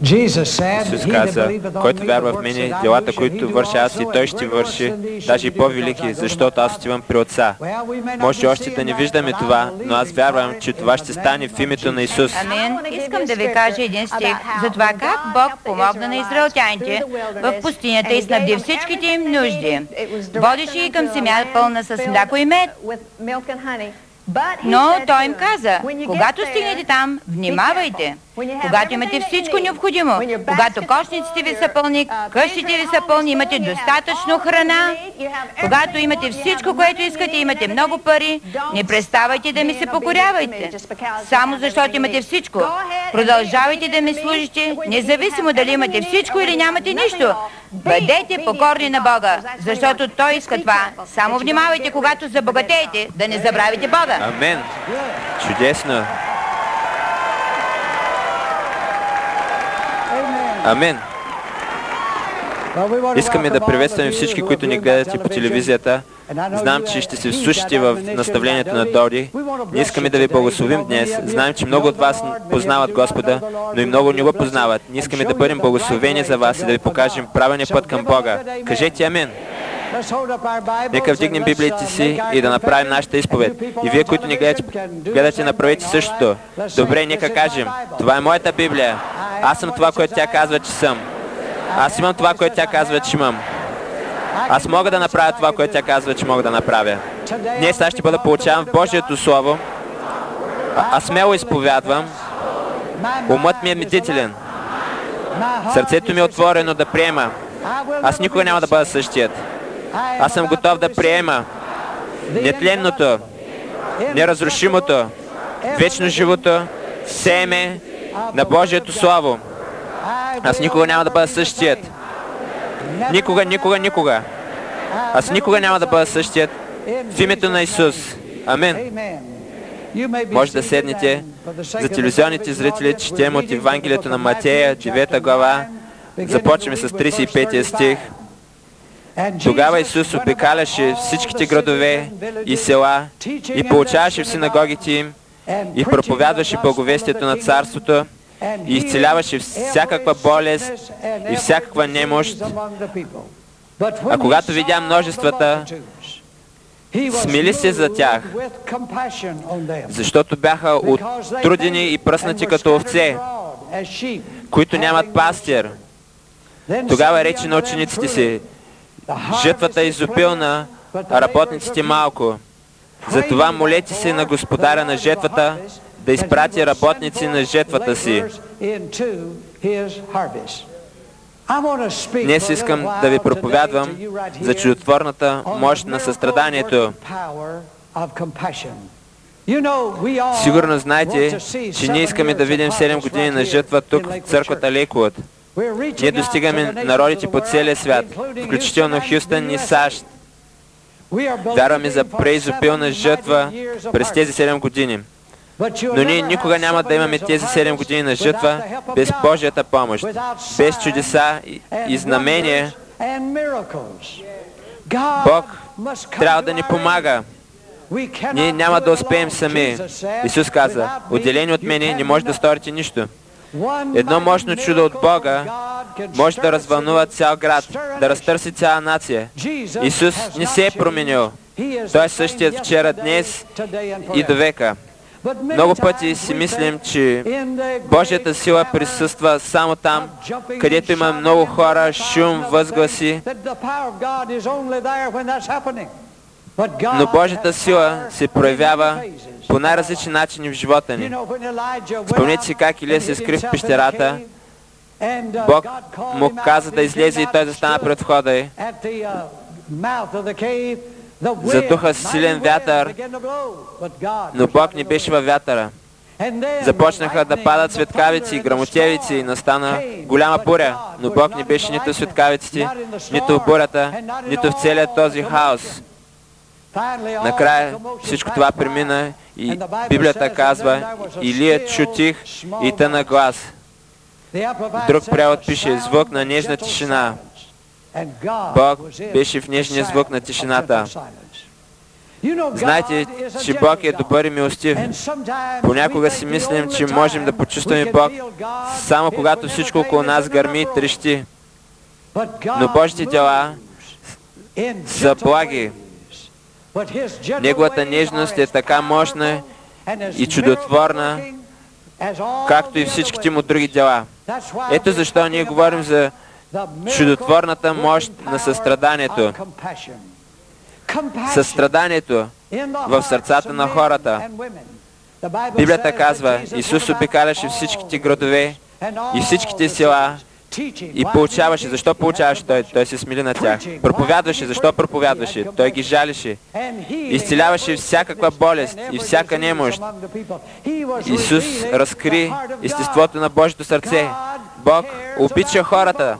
Исус каза, който вярва в мене, делата, които върша аз, и той ще върши, даже и по-велики, защото аз отивам при Отца. Може още да не виждаме това, но аз вярвам, че това ще стане в името на Исус. Амин. Искам да ви кажа един стих за това как Бог помогна на израелтяните в пустинята и снабди всичките им нужди. Водеше ги към земя пълна с мляко и мед. Но Той им каза, когато стигнете там, внимавайте. Когато имате всичко необходимо, когато кошниците ви са пълни, къщите ви са пълни, имате достатъчно храна, когато имате всичко, което искате, имате много пари, не преставайте да ми се покорявайте. Само защото имате всичко. Продължавайте да ми служите, независимо дали имате всичко или нямате нищо. Бъдете покорни на Бога, защото Той иска това. Само внимавайте, когато забогатеете, да не забравите Бога. Амен. Чудесно. Амин. Искаме да приветстваме всички, които ни гледате по телевизията. Знам, че ще се вслушате в наставлението на Доди. Ние искаме да ви благословим днес. Знаем, че много от вас познават Господа, но и много не го познават. Ние искаме да бъдем благословени за вас и да ви покажем правилния път към Бога. Кажете амин. Нека вдигнем Библиите си и да направим нашата изповед. И вие, които ни гледате, направете същото. Добре, нека кажем, това е моята Библия. Аз съм това, което тя казва, че съм. Аз имам това, което тя казва, че имам. Аз мога да направя това, което тя казва, че мога да направя. Днес аз ще бъда получаван в Божието Слово. Аз смело изповядвам. Умът ми е медителен. Сърцето ми е отворено да приема. Аз никога няма да бъда същият. Аз съм готов да приема нетленното, неразрушимото, вечно живото семе на Божието Слово. Аз никога няма да бъда същият. Никога, никога, никога. Аз никога няма да бъда същият в името на Исус. Амин. Може да седнете. За телевизионните зрители четем от Евангелието на Матея, 9 глава. Започваме с 35 стих. Тогава Исус обикаляше всичките градове и села и получаваше в синагогите им и проповядваше благовестието на Царството и изцеляваше всякаква болест и всякаква немощ. А когато видя множествата, смили се за тях, защото бяха оттрудени и пръснати като овце, които нямат пастир. Тогава рече на учениците си, жътвата е изобилна, а работниците малко. Затова молете се на Господаря на жетвата да изпрати работници на жетвата си. Днес искам да ви проповядвам за чудотворната мощ на състраданието. Сигурно знаете, че ние искаме да видим 7 години на жътва тук в църквата Лейквуд. Ние достигаме народите по целия свят, включително Хюстън и САЩ. Вярваме за преизобилна жътва през тези 7 години. Но ние никога няма да имаме тези 7 години на жътва без Божията помощ, без чудеса и знамения. Бог трябва да ни помага. Ние няма да успеем сами. Исус каза, отделени от мене не може да сторите нищо. Едно мощно чудо от Бога може да развълнува цял град, да разтърси цяла нация. Исус не се е променил. Той е същият вчера, днес и до века. Много пъти си мислим, че Божията сила присъства само там, където има много хора, шум, възгласи. Но Божията сила се проявява по най-различни начини в живота ни. Спомнете си как Илия се скри в пещерата. Бог му каза да излезе и той застана пред входа й. Задуха силен вятър, но Бог не беше във вятъра. Започнаха да падат светкавици, грамотевици и настана голяма буря, но Бог не беше нито в светкавиците, нито в бурята, нито в целият този хаос. Накрая всичко това премина и Библията казва, Илия чу тих и тъна глас. Друг превод пише звук на нежна тишина. Бог беше в нежния звук на тишината. Знаете, че Бог е добър и милостив. Понякога си мислим, че можем да почувстваме Бог само когато всичко около нас гърми и трещи. Но Божите дела са благи. Неговата нежност е така мощна и чудотворна, както и всичките му други дела. Ето защо ние говорим за чудотворната мощ на състраданието. Състраданието в сърцата на хората. Библията казва, Исус обикаляше всичките градове и всичките села и получаваше. Защо получаваше Той? Той се смили на тях. Проповядваше. Защо проповядваше? Той ги жалеше. Изцеляваше всякаква болест и всяка немощ. Исус разкри естеството на Божието сърце. Бог обича хората.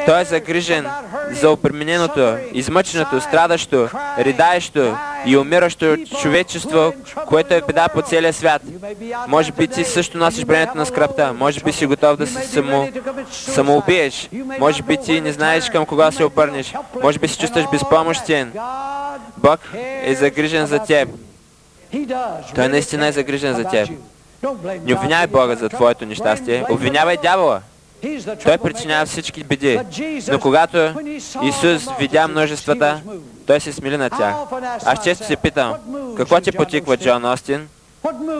Той е загрижен за обремененото, измъченото, страдащо, ридаещо и умиращо човечество, което е беда по целия свят. Може би ти също носиш бремето на скръбта. Може би си готов да се самоубиеш. Може би ти не знаеш към кога се обърнеш. Може би се чувстваш безпомощен. Бог е загрижен за теб. Той наистина е загрижен за теб. Не обвинявай Бога за твоето нещастие. Обвинявай дявола. Той причинява всички беди. Но когато Исус видя множествата, Той се смили на тях. Аз често се питам, какво ти потиква, Джон Остин?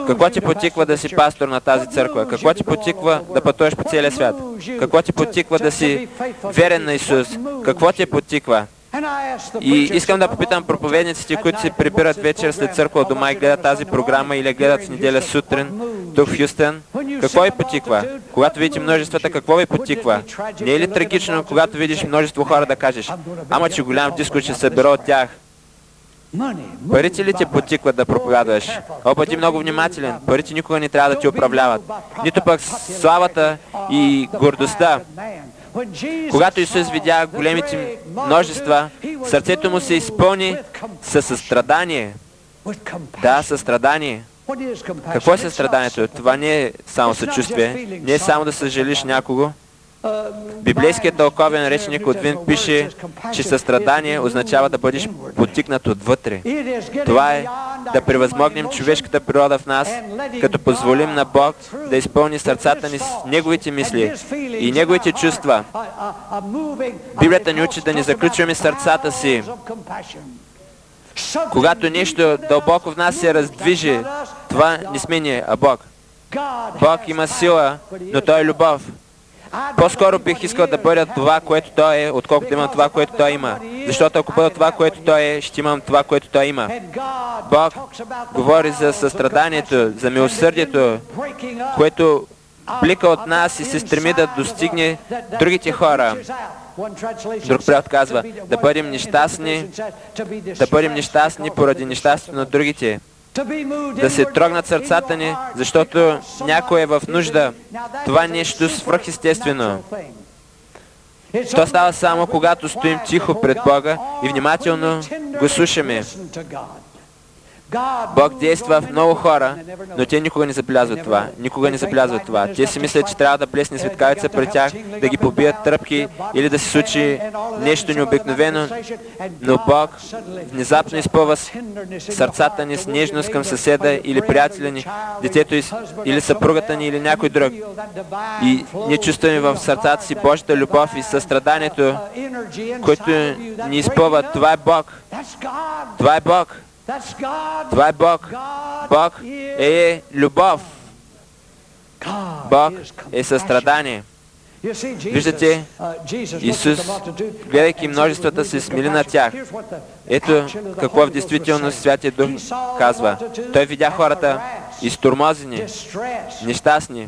Какво ти потиква да си пастор на тази църква? Какво ти потиква да пътуваш по целия свят? Какво ти потиква да си верен на Исус? Какво ти потиква? И искам да попитам проповедниците, които се прибират вечер след църква от дома и гледат тази програма или гледат в неделя сутрин тук в Хюстън, какво ви потиква? Когато видите множествата, какво ви потиква? Не е ли трагично, когато видиш множество хора да кажеш, ама че голям диско ще събера от тях? Парите ли те потикват да проповядваш? Бъди много внимателен. Парите никога не трябва да ти управляват. Нито пък славата и гордостта. Когато Исус видя големите множества, сърцето му се изпълни със състрадание. Да, състрадание. Какво е състраданието? Това не е само съчувствие, не е само да съжалиш някого. Библейският тълковен речник от Вин пише, че състрадание означава да бъдеш потикнат отвътре. Това е да превъзмогнем човешката природа в нас, като позволим на Бог да изпълни сърцата ни с Неговите мисли и Неговите чувства. Библията ни учи да не заключваме сърцата си. Когато нещо дълбоко в нас се раздвижи, това не сме ние, а Бог. Бог има сила, но Той е любов. По-скоро бих искал да бъда това, което Той е, отколкото да имам това, което Той има. Защото ако бъда това, което Той е, ще имам това, което Той има. Бог говори за състраданието, за милосърдието, което блика от нас и се стреми да достигне другите хора. Друг превод казва, да бъдем нещастни поради нещастието на другите. Да се трогнат сърцата ни, защото някой е в нужда. Това е нещо свръхестествено. То става само когато стоим тихо пред Бога и внимателно го слушаме. Бог действа в много хора, но те никога не забелязват това. Никога не забелязват това. Те си мислят, че трябва да плесне светкавица пред тях, да ги побият тръпки или да се случи нещо необикновено, но Бог внезапно изпълва сърцата ни с нежност към съседа или приятеля ни, детето или съпругата ни или някой друг. И ние чувстваме в сърцата си Божията любов и състраданието, което ни изпълва. Това е Бог. Това е Бог. Това е Бог. Бог е любов. Бог е състрадание. Виждате, Исус, гледайки множествата, се смили на тях. Ето какво в действителност Святия Дух казва. Той видя хората изтормозени, нещастни,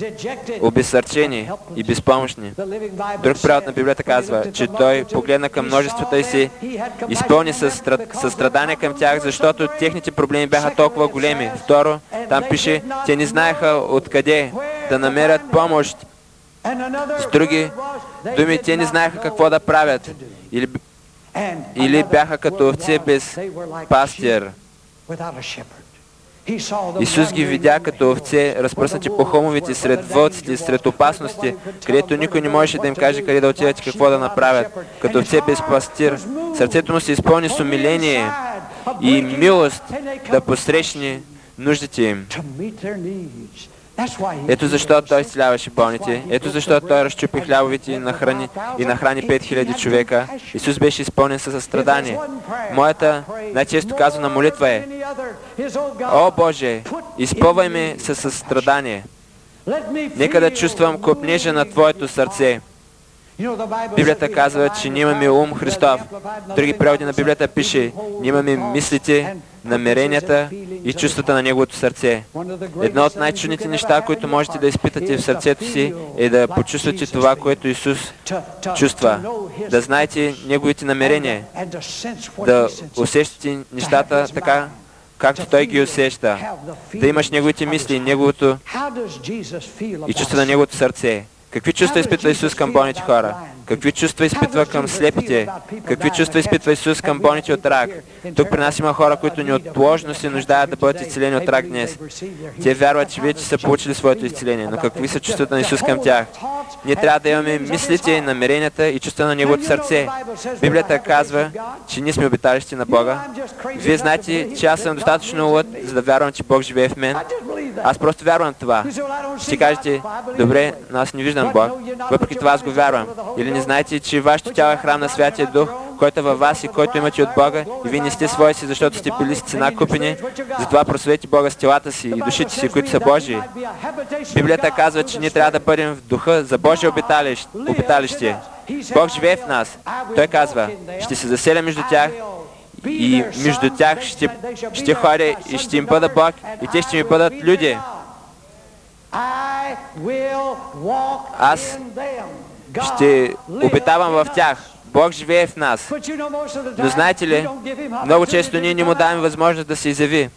обезсърчени и безпомощни. Друг превод на Библията казва, че Той погледна към множествата и се изпълни състрадание към тях, защото техните проблеми бяха толкова големи. Второ, там пише, те не знаеха откъде да намерят помощ. С други думи, те не знаеха какво да правят. Или бяха като овце без пастир. Исус ги видя като овце, разпръснати по хълмовете, сред вълците, сред опасности, където никой не можеше да им каже къде да отидат и какво да направят. Като овце без пастир, сърцето му се изпълни с умиление. и милост да посрещне нуждите им. Ето защо Той изцеляваше болните. Ето защо Той разчупи хлябовете и нахрани 5000 човека. Исус беше изпълнен със състрадание. Моята най-често казана молитва е: О Боже, изпълвай ме със състрадание. Нека да чувствам копнежа на Твоето сърце. Библията казва, че ние имаме ум Христов. В други преводи на Библията пише: ние имаме мислите, намеренията и чувствата на Неговото сърце. Едно от най-чудните неща, които можете да изпитате в сърцето си, е да почувствате това, което Исус чувства. Да знаете Неговите намерения. Да усещате нещата така, както Той ги усеща. Да имаш Неговите мисли, Неговото и чувства на Неговото сърце. Какви чувства изпитва Исус към болните хора? Какви чувства изпитва към слепите? Какви чувства изпитва Исус към болните от рак? Тук при нас има хора, които неотложно се нуждаят да бъдат изцелени от рак днес. Те вярват, че вече са получили своето изцеление, но какви са чувствата на Исус към тях? Ние трябва да имаме мислите, намеренията и чувства на Неговото сърце. Библията казва, че ние сме обиталищи на Бога. Вие знаете, че аз съм достатъчно луд, за да вярвам, че Бог живее в мен. Аз просто вярвам в това. Ще кажете: добре, но аз не виждам Бог. Въпреки това аз го вярвам. Или не знаете, че вашето тяло е храм на Святия Дух, който е във вас и който имате от Бога, и вие не сте свои си, защото сте били с цена купени. Затова прославете Бога с телата си и душите си, които са Божии. Библията казва, че ние трябва да бъдем в духа за Божие обиталище. Бог живее в нас. Той казва: ще се заселя между тях и между тях ще ходя и ще им бъда Бог и те ще ми бъдат люди. Аз ще обитавам в тях. Бог живее в нас. Но знаете ли, много често ние не му даваме възможност да се изяви.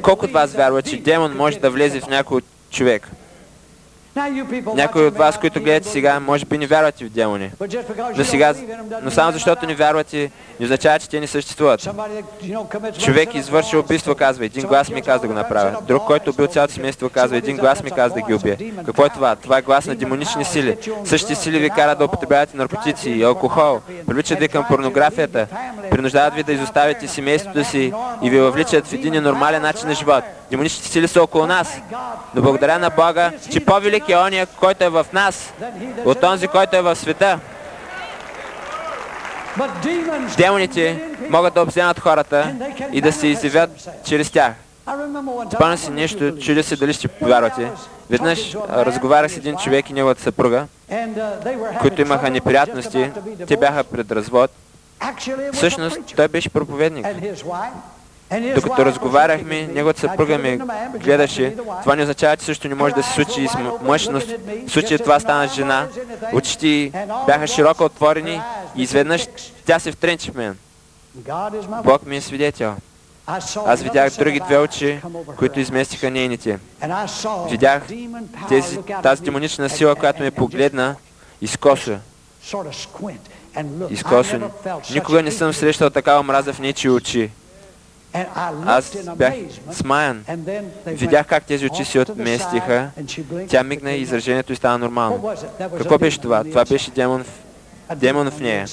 Колко от вас вярват, че демон може да влезе в някой човек? Някои от вас, които гледате сега, може би не вярвате в демони. Но само защото не вярвате, не означава, че те не съществуват. Човек извършил убийство, казва: един глас ми каза да го направя. Друг, който убил цялото семейство, казва: един глас ми каза да ги убие. Какво е това? Това е глас на демонични сили. Същите сили ви карат да употребявате наркотици и алкохол, привличат ви към порнографията, принуждават ви да изоставите семейството си и ви въвличат в един ненормален начин на живот. Демоничните сили са около нас. Но благодаря на Бога, че по-велик е ония, който е в нас, от онзи, който е в света. Демоните могат да обземат хората и да се изявят чрез тях. Спомням си нещо, чудя се дали ще повярвате. Веднъж разговарях с един човек и неговата съпруга, които имаха неприятности. Те бяха пред развод. Всъщност, той беше проповедник. Докато разговаряхме, неговата съпруга ме гледаше. Това не означава, че също не може да се случи и с мъж, но в случая това стана с жена. Очите бяха широко отворени и изведнъж тя се втренчи в мен. Бог ми е свидетел. Аз видях други две очи, които изместиха нейните. Видях тази демонична сила, която ме погледна изкосо. Изкосо. Никога не съм срещал такава омраза в нечии очи. Аз бях смаян. Видях как тези очи се отместиха. Тя мигна и изражението й стана нормално. Какво беше това? Това беше демон в нея.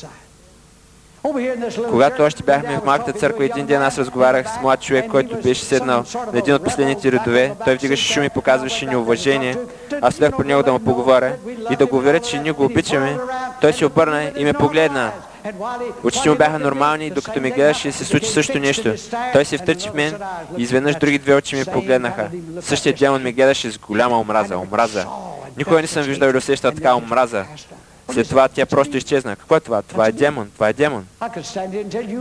Когато още бяхме в малката църква, един ден аз разговарях с млад човек, който беше седнал на един от последните редове. Той вдигаше шум и показваше неуважение. Аз стоях при него да му поговоря и да го уверя, че ние го обичаме. Той се обърна и ме погледна. Очите му бяха нормални и докато ме гледаше, се случи също нещо. Той се втърчи в мен и изведнъж други две очи ме погледнаха. Същия демон ме гледаше с голяма омраза. Никога не съм виждал или усещал така омраза. След това тя просто изчезна. Какво е това? Това е демон. Това е демон.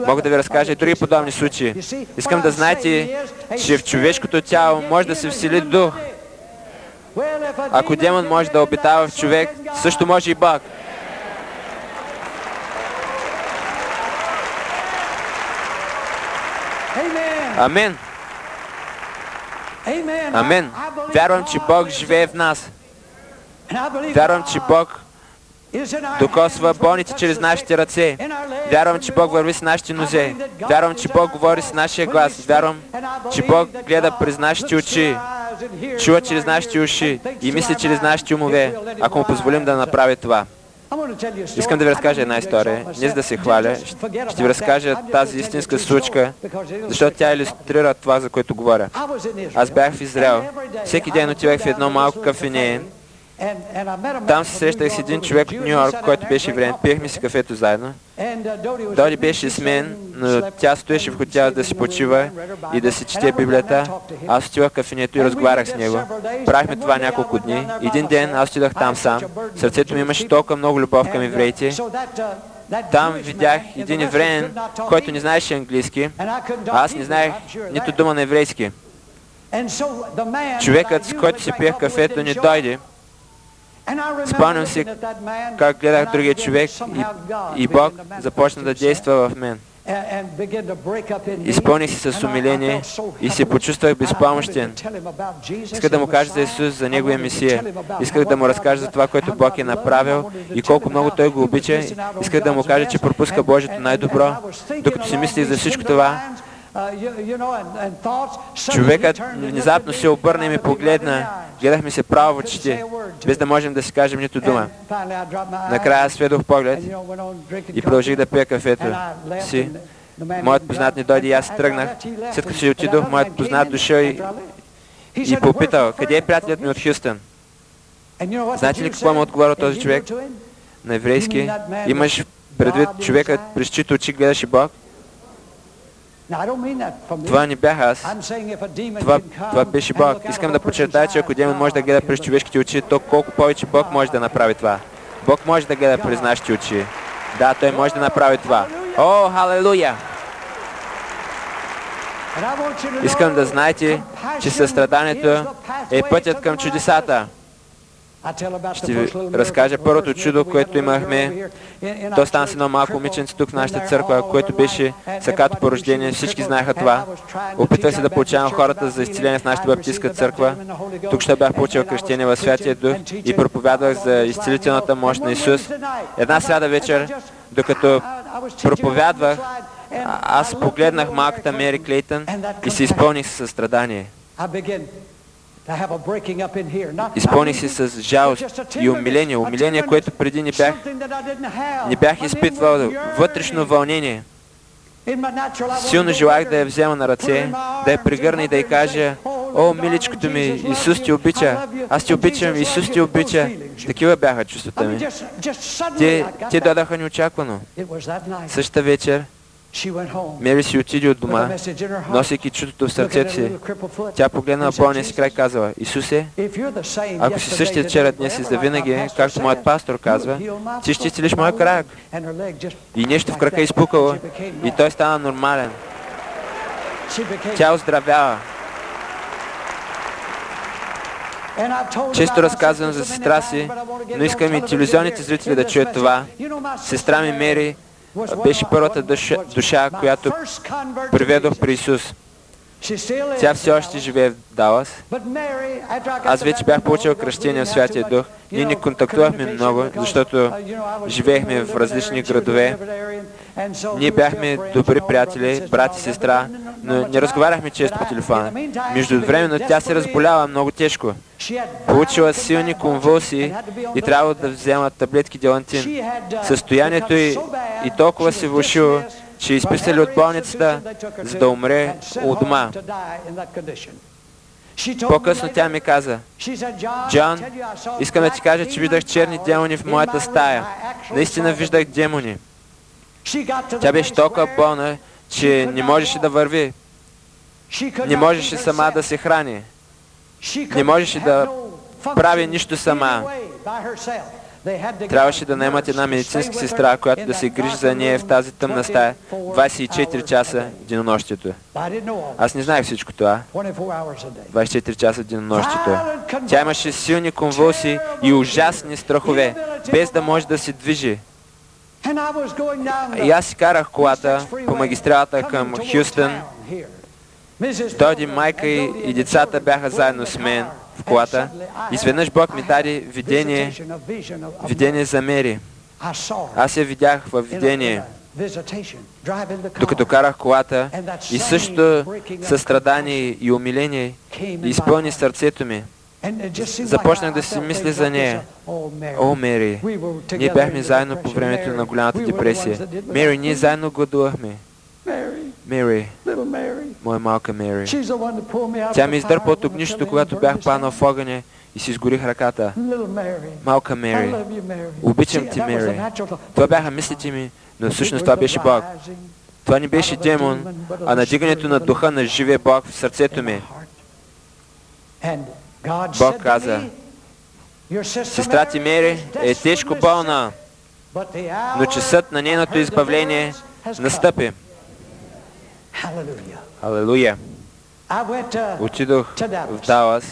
Мога да ви разкажа и други подобни случаи. Искам да знаете, че в човешкото тяло може да се всели дух. Ако демон може да обитава в човек, също може и Бог. Амин. Амин. Вярвам, че Бог живее в нас. Вярвам, че Бог докосва болните чрез нашите ръце. Вярвам, че Бог върви с нашите нозе. Вярвам, че Бог говори с нашия глас. Вярвам, че Бог гледа през нашите очи, чува чрез нашите уши и мисли чрез нашите умове, ако му позволим да направи това. Искам да ви разкажа една история, не за да се хваля. Ще ви разкажа тази истинска случка, защото тя илюстрира това, за което говоря. Аз бях в Израел. Всеки ден отивах в едно малко кафене. Там се срещах с един човек от Ню Йорк, който беше евреин. Пиехме си кафето заедно. Доди беше с мен, но тя стоеше в хотела да си почива и да си чете Библията. Аз отивах в кафенето и разговарях с него. Правихме това няколко дни. Един ден аз отидах там сам. Сърцето ми имаше толкова много любов към евреите. Там видях един евреин, който не знаеше английски, а аз не знаех нито дума на еврейски. Човекът, с който си пиех кафето, не дойде. Спомням си как гледах другия човек и Бог започна да действа в мен. Изпълних се с умиление и се почувствах безпомощен. Исках да му кажа за Исус, за Неговия Месия. Исках да му разкажа за това, което Бог е направил и колко много Той го обича. Исках да му кажа, че пропуска Божието най-добро. Докато си мислих за всичко това, човекът внезапно се обърна и ме погледна. Гледахме се право в очите, без да можем да си кажем нито дума. Накрая сведох поглед и продължих да пия кафето си. Моят познат не дойде и аз тръгнах. След като си отидох, моят познат дошъл и попитал, къде е приятелят ми от Хюстън? Знаете ли какво му отговорил този човек? На еврейски. Имаш предвид човекът, през чиито очи гледаше Бог? Това не бях аз. Това беше Бог. Искам да подчертая, че ако демон може да гледа през човешките очи, то колко повече Бог може да направи това. Бог може да гледа през нашите очи. Да, Той може да направи това. О, халелуя! Искам да знаете, че състраданието е пътят към чудесата. Ще ви разкажа първото чудо, което имахме. То стана с едно малко момиченце тук в нашата църква, което беше сакато по рождение. Всички знаеха това. Опитвах се да получавам хората за изцеление в нашата баптистка църква. Тук ще бях получил кръщение във Святия Дух и проповядвах за изцелителната мощ на Исус. Една сряда вечер, докато проповядвах, аз погледнах малката Мери Клейтън и се изпълних със състрадание. Изпълних се с жалост и умиление. Умиление, което преди не бях изпитвал. Вътрешно вълнение. Силно желах да я взема на ръце, да я прегърна и да й кажа: о, миличкото ми, Исус те обича, аз те обичам, Исус те обича. Такива бяха чувствата ми. Те дойдоха неочаквано. Същата вечер Мери си отиде от дома, носейки чудото в сърцето си. Тя погледна на болния си край и казала: Исусе, ако си същия вчера, днес и завинаги, както моят пастор казва, ти ще изцелиш моя крак. И нещо в крака изпукало и той стана нормален. Тя оздравява. Често разказвам за сестра си, но искам и телевизионните зрители да чуят това. Сестра ми Мери беше първата душа, която приведох при Исус. Тя все още живее в Далас. Аз вече бях получил кръщение в Святия Дух. Ние не контактувахме много, защото живеехме в различни градове. Ние бяхме добри приятели, брат и сестра, но не разговаряхме често по телефона. Междувременно тя се разболява много тежко. Получила силни конвулсии и трябва да взема таблетки Делантин. Състоянието й и толкова се влошило, че изписали от болницата, за да умре у дома. По-късно тя ми каза: Джон, искам да ти кажа, че виждах черни демони в моята стая. Наистина виждах демони. Тя беше толкова болна, че не можеше да върви. Не можеше сама да се храни. Не можеше да прави нищо сама. Трябваше да наемат една медицинска сестра, която да се грижи за нея в тази тъмна стая 24 часа денонощието. Аз не знаех всичко това. 24 часа денонощието. Тя имаше силни конвулсии и ужасни страхове, без да може да се движи. И аз си карах колата по магистралата към Хюстън. Дойде майка и децата бяха заедно с мен в колата. Изведнъж Бог ми даде видение за Мери. Аз я видях във видение, докато карах колата, и също състрадание и умиление изпълни сърцето ми. Започнах да си мисля за нея. О, Мери, ние бяхме заедно по времето на голямата депресия. Мери, ние заедно гладувахме. Мери, моя малка Мери. Тя ме издърпа от огнището, когато бях паднал в огъня и си изгорих ръката. Малка Мери, обичам ти, Мери. Това бяха мислите ми, но всъщност това беше Бог. Това не беше демон, а надигането на духа на живия Бог в сърцето ми. Бог каза, сестра ти Мери е тежко болна, но часът на нейното избавление настъпи. Алелуя! Отидох в Далас,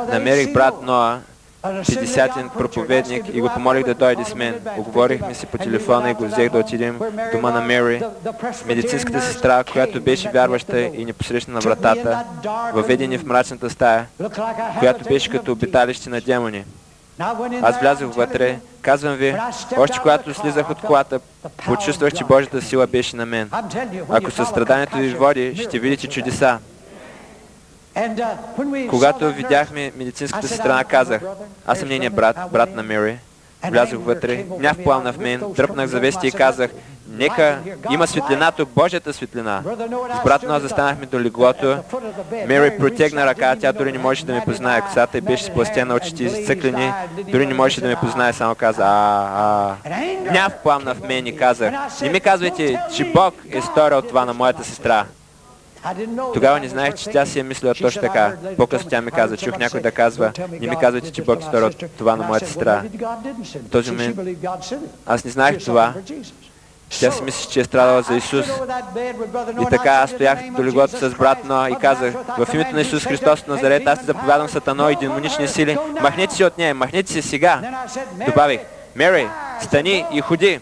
намерих брат Ноа, 50-тин проповедник, и го помолих да дойде с мен. Оговорихме си по телефона и го взех да отидем в дома на Мери. Медицинската сестра, която беше вярваща и ни посрещна на вратата, въведени в мрачната стая, която беше като обиталище на демони. Аз влязох вътре, казвам ви, още когато слизах от колата, почувствах, че Божията сила беше на мен. Ако състраданието ви води, ще видите чудеса. Когато видяхме медицинската сестра, казах, аз съм нейният брат на Мери. Влязох вътре, гняв пламна в мен, дръпнах завесите и казах, нека има светлина тук, Божията светлина. С брат Ноа застанахме до леглото. Мери протегна ръка, тя дори не можеше да ме познае. Косата й беше сплъстена, очите изцъклени, дори не можеше да ме познае, само каза, Гняв пламна в мен и казах, не ми казвайте, че Бог е сторил това на моята сестра. Тогава не знаех, че тя си е мислила точно така. По-късно тя ми каза, чух някой да казва, не ми казвайте, че Бог е сторил това на моята сестра. В този момент аз не знаех това. Тя си мисли, че е страдала за Исус. И така аз стоях до леглото с брат Ноа и казах, в името на Исус Христос от Назарет, аз ти заповядам Сатано и демонични сили, махнете се от нея, махнете се сега. Добавих, Мери, стани и ходи.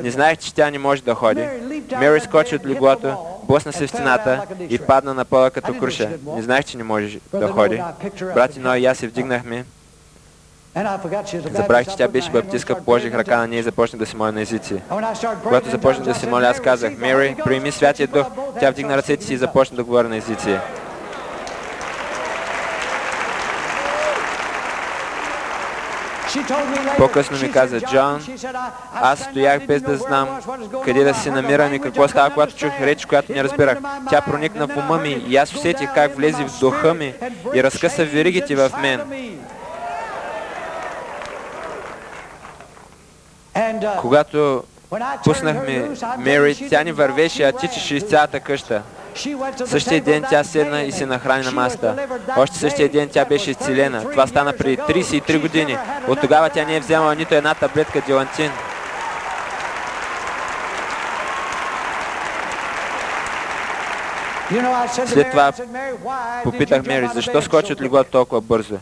Не знаех, че тя не може да ходи. Мери скочи от леглото, блъсна се в стената и падна на пола като круша. Не знаех, че не може да ходи. Брат Ноа и аз се вдигнахме. Забравих, че тя беше баптистка, положих ръка на нея и започнах да се моля на езици. Когато започнах да се моля, аз казах, Мери, приеми Святия Дух. Тя вдигна ръцете си и започна да говори на езици. По-късно ми каза, Джон, аз стоях без да знам къде да се намирам и какво става, когато чух реч, която не разбирах. Тя проникна в ума ми и аз усетих как влезе в духа ми и разкъса веригите в мен. Когато пуснахме Мери, тя ни вървеше, а тичаше из цялата къща. Същия ден тя седна и се нахрани на масата. Още същия ден тя беше изцелена. Това стана преди 33 години. От тогава тя не е вземала нито една таблетка Дилантин. След това попитах Мери, защо скочи от леглото толкова бързо?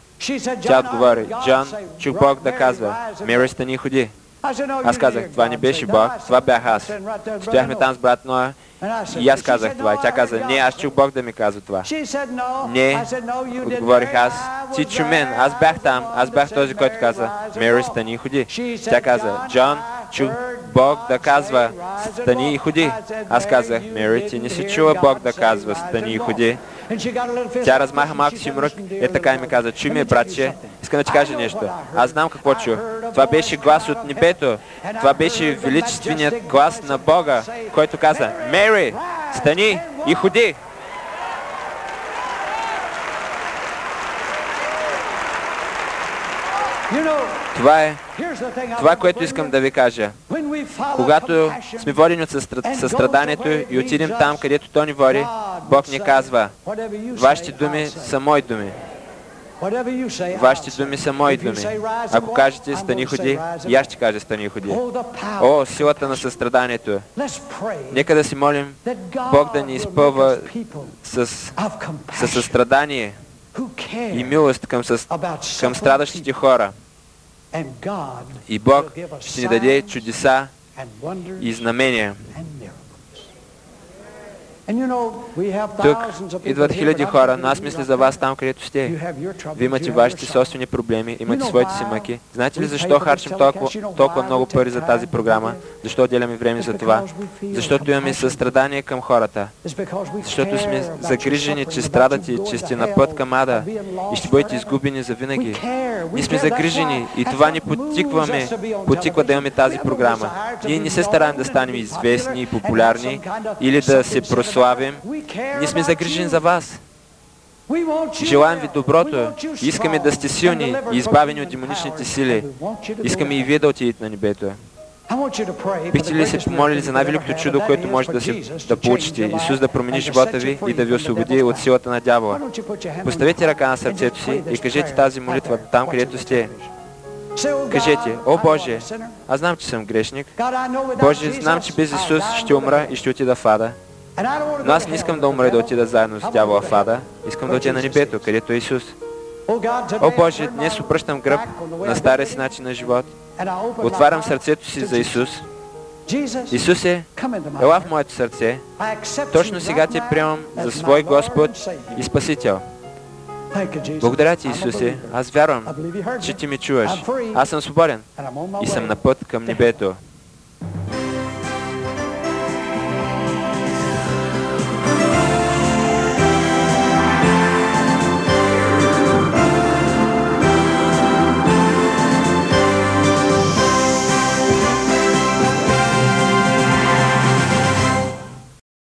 Тя отговори, Джон, чух Бог да казва, Мери, стани и ходи. Аз казах, това не беше Бог, това бях аз. Стояхме там с брат Ноа и аз казах това. И тя каза, не, аз чух Бог да ми казва това. Не, отговорих аз, ти чу мен, аз бях там, аз бях този, който каза, Мери, стани и ходи. Тя каза, Джон, чух Бог да казва, стани и ходи. Аз казах, Мери, ти не си чула Бог да казва, стани и ходи. Тя размаха малко си мрък, така и ми каза, чуй ме, братче, искам да ти кажа нещо. Аз знам какво чух. Това беше глас от небето. Това беше величественият глас на Бога, който каза, Мери, стани и ходи. Това, което искам да ви кажа. Когато сме водени от състраданието и отидем там, където То ни води, Бог ни казва, вашите думи са мои думи. Вашите думи са мои думи. Ако кажете, стани и ходи, и аз ще кажа, стани и ходи. О, силата на състраданието. Нека да си молим Бог да ни изпълва с състрадание и милост към страдащите хора. И Бог ще ни даде чудеса и знамения. Тук идват хиляди хора, но аз мисля за вас там, където сте. Вие имате вашите собствени проблеми, имате своите си мъки. Знаете ли защо харчим толкова много пари за тази програма? Защо отделяме време за това? Защото имаме състрадание към хората. Защото сме загрижени, че страдате, че сте на път към ада и ще бъдете изгубени завинаги. Ние сме загрижени и това ни потиква да имаме тази програма. Ние не се стараем да станем известни и популярни или да се прославим. Ние сме загрижени за вас. Желаем ви доброто. Искаме да сте силни и избавени от демоничните сили. Искаме и вие да отидете на небето. Бихте ли се помолили за най-великото чудо, което може да получите? Исус да промени живота ви и да ви освободи от силата на дявола. Поставете ръка на сърцето си и кажете тази молитва там, където сте. Кажете: о Боже, аз знам, че съм грешник. Боже, знам, че без Исус ще умра и ще отида в ада. Но аз не искам да умра и да отида заедно с дявола в ада. Искам да отида на небето, където е Исус. О Боже, днес обръщам гръб на стария си начин на живот. Отварям сърцето си за Исус. Исусе, ела в моето сърце. Точно сега те приемам за свой Господ и Спасител. Благодаря ти, Исусе. Аз вярвам, че ти ме чуваш. Аз съм свободен и съм на път към небето.